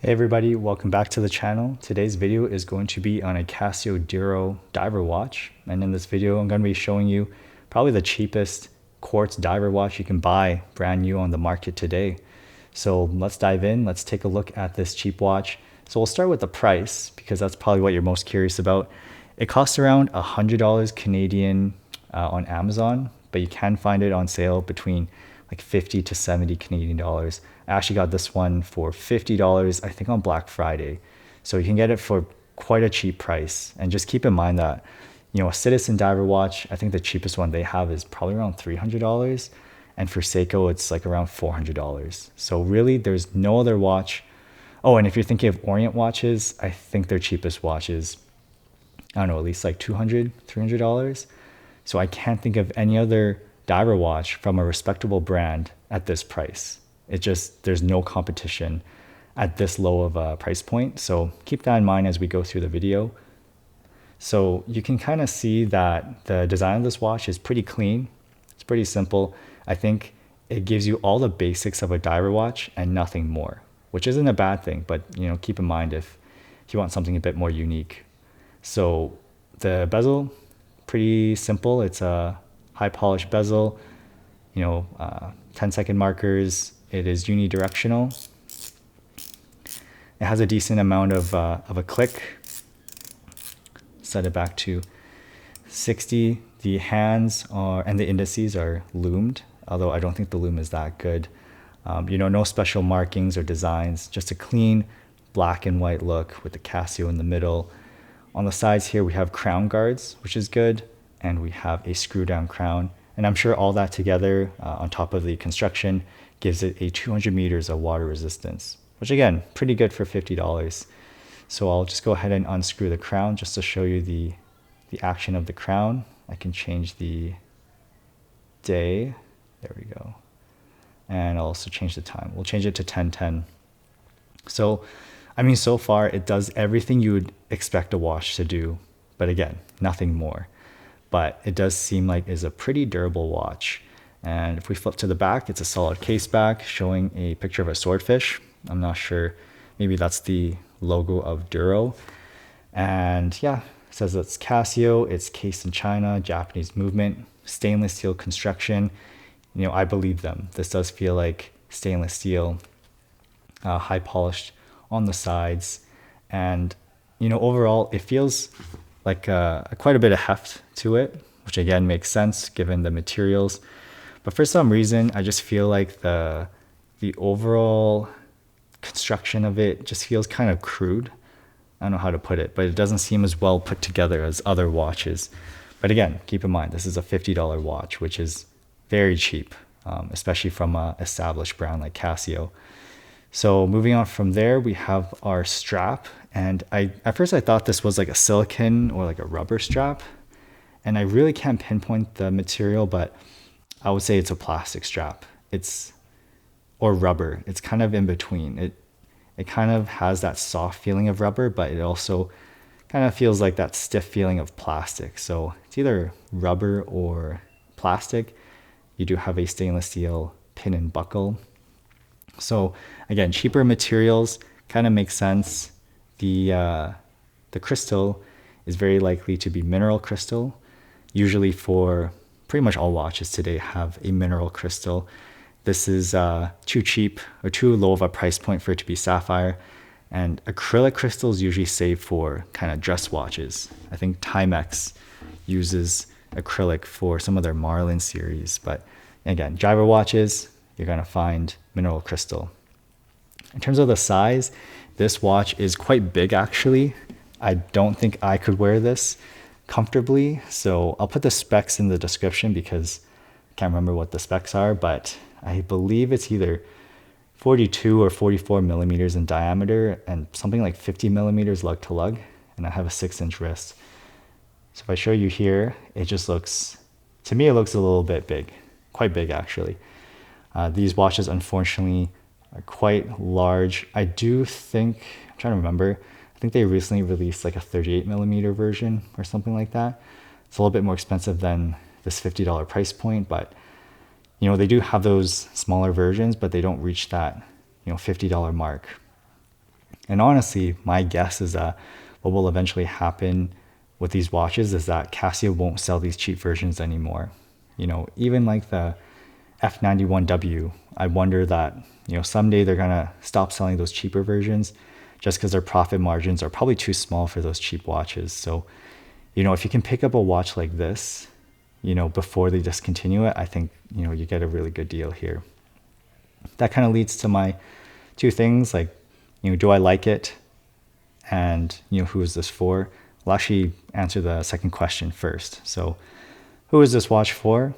Hey everybody, welcome back to the channel. Today's video is going to be on a Casio Duro diver watch. And in this video, I'm going to be showing you probably the cheapest quartz diver watch you can buy brand new on the market today. So let's dive in. Let's take a look at this cheap watch. So we'll start with the price because that's probably what you're most curious about. It costs around $100 Canadian on Amazon, but you can find it on sale between like 50 to 70 Canadian dollars. I actually got this one for $50, I think on Black Friday. So you can get it for quite a cheap price. And just keep in mind that, a Citizen diver watch, I think the cheapest one they have is probably around $300. And for Seiko, it's like around $400. So really there's no other watch. Oh, and if you're thinking of Orient watches, I think their cheapest watch is, I don't know, at least like $200, $300. So I can't think of any other diver watch from a respectable brand at this price. There's no competition at this low of a price point. So keep that in mind as we go through the video. So you can kind of see that the design of this watch is pretty clean. It's pretty simple. I think it gives you all the basics of a diver watch and nothing more, which isn't a bad thing, but keep in mind if you want something a bit more unique. So the bezel, pretty simple. It's a high polished bezel, 10-second markers. It is unidirectional. It has a decent amount of a click. Set it back to 60. The hands and the indices are loomed, although I don't think the loom is that good. No special markings or designs, just a clean black and white look with the Casio in the middle. On the sides here, we have crown guards, which is good. And we have a screw down crown. And I'm sure all that together on top of the construction gives it a 200 meters of water resistance, which again, pretty good for $50. So I'll just go ahead and unscrew the crown just to show you the action of the crown. I can change the day. There we go. And I'll also change the time. We'll change it to 10:10. So, so far it does everything you would expect a watch to do, but again, nothing more. But it does seem like it's a pretty durable watch. And if we flip to the back, it's a solid case back showing a picture of a swordfish. I'm not sure, maybe that's the logo of Duro. And yeah, it says it's Casio, it's cased in China, Japanese movement, stainless steel construction. I believe them. This does feel like stainless steel, high polished on the sides. And, overall, it feels like quite a bit of heft to it, which again makes sense given the materials. But for some reason, I just feel like the overall construction of it just feels kind of crude. I don't know how to put it, but it doesn't seem as well put together as other watches. But again, keep in mind, this is a $50 watch, which is very cheap, especially from an established brand like Casio. So moving on from there, we have our strap. And at first I thought this was like a silicone or like a rubber strap. And I really can't pinpoint the material, but I would say it's a plastic strap. Or rubber. It's kind of in between. It kind of has that soft feeling of rubber, but it also kind of feels like that stiff feeling of plastic. So it's either rubber or plastic. You do have a stainless steel pin and buckle. So again, cheaper materials kind of make sense. The crystal is very likely to be mineral crystal. Usually for pretty much all watches today have a mineral crystal. This is too cheap or too low of a price point for it to be sapphire. And acrylic crystals usually save for kind of dress watches. I think Timex uses acrylic for some of their Marlin series. But again, driver watches, you're going to find mineral crystal. In terms of the size, this watch is quite big actually. I don't think I could wear this comfortably. So I'll put the specs in the description because I can't remember what the specs are, but I believe it's either 42 or 44 millimeters in diameter and something like 50 millimeters lug to lug. And I have a 6-inch wrist. So if I show you here, it just looks, to me, it looks a little bit big, quite big actually. These watches, unfortunately, are quite large. I do think, I'm trying to remember, I think they recently released like a 38 millimeter version or something like that. It's a little bit more expensive than this $50 price point, but they do have those smaller versions, but they don't reach that $50 mark. And honestly, my guess is that what will eventually happen with these watches is that Casio won't sell these cheap versions anymore. You know, even like the F91W, I wonder that, you know, someday they're gonna stop selling those cheaper versions just because their profit margins are probably too small for those cheap watches. So, you know, if you can pick up a watch like this, you know, before they discontinue it, I think, you know, you get a really good deal here. That kind of leads to my two things, like, you know, do I like it? And, you know, who is this for? I'll actually answer the second question first. So, who is this watch for?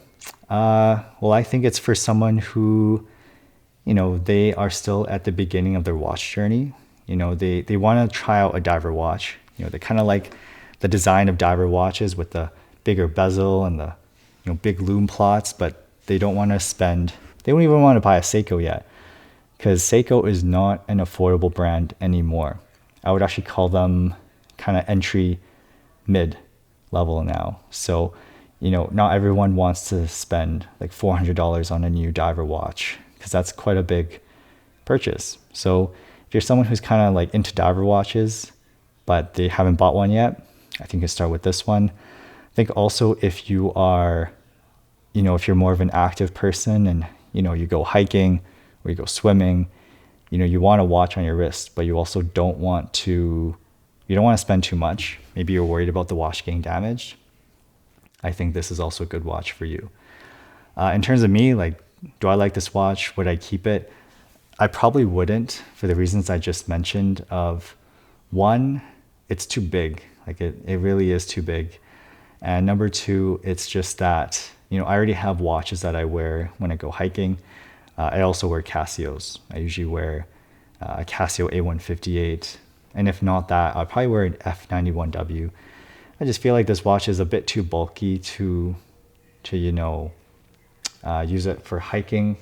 Well, I think it's for someone who, you know, they are still at the beginning of their watch journey. You know, they want to try out a diver watch. You know, they kind of like the design of diver watches with the bigger bezel and the, you know, big lume plots, but they don't want to spend, they don't even want to buy a Seiko yet, because Seiko is not an affordable brand anymore. I would actually call them kind of entry mid level now. So, you know, not everyone wants to spend like $400 on a new diver watch, because that's quite a big purchase. So if you're someone who's kind of like into diver watches, but they haven't bought one yet, I think you start with this one. I think also if you are, you know, if you're more of an active person and, you know, you go hiking or you go swimming, you know, you want a watch on your wrist, but you also don't want to, you don't want to spend too much. Maybe you're worried about the watch getting damaged. I think this is also a good watch for you. In terms of me, like, do I like this watch? Would I keep it? I probably wouldn't, for the reasons I just mentioned of, one, it's too big. Like it really is too big. And number two, it's just that, you know, I already have watches that I wear when I go hiking. I also wear Casios. I usually wear a Casio A158. And if not that, I'll probably wear an F91W. I just feel like this watch is a bit too bulky to you know, use it for hiking.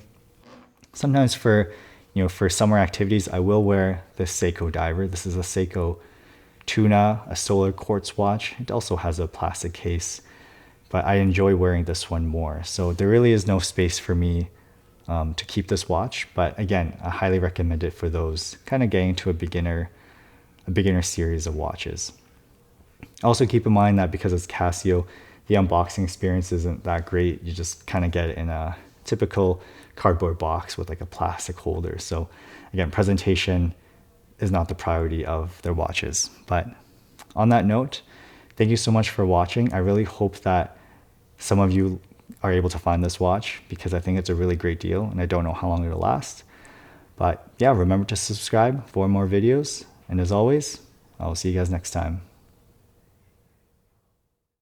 Sometimes for, you know, for summer activities, I will wear this Seiko diver. This is a Seiko Tuna, a solar quartz watch. It also has a plastic case, but I enjoy wearing this one more. So there really is no space for me to keep this watch. But again, I highly recommend it for those kind of getting to a beginner series of watches. Also keep in mind that because it's Casio, the unboxing experience isn't that great. You just kind of get it in a typical cardboard box with like a plastic holder. So again, presentation is not the priority of their watches. But on that note, thank you so much for watching. I really hope that some of you are able to find this watch, because I think it's a really great deal and I don't know how long it'll last. But yeah, remember to subscribe for more videos. And as always, I'll see you guys next time.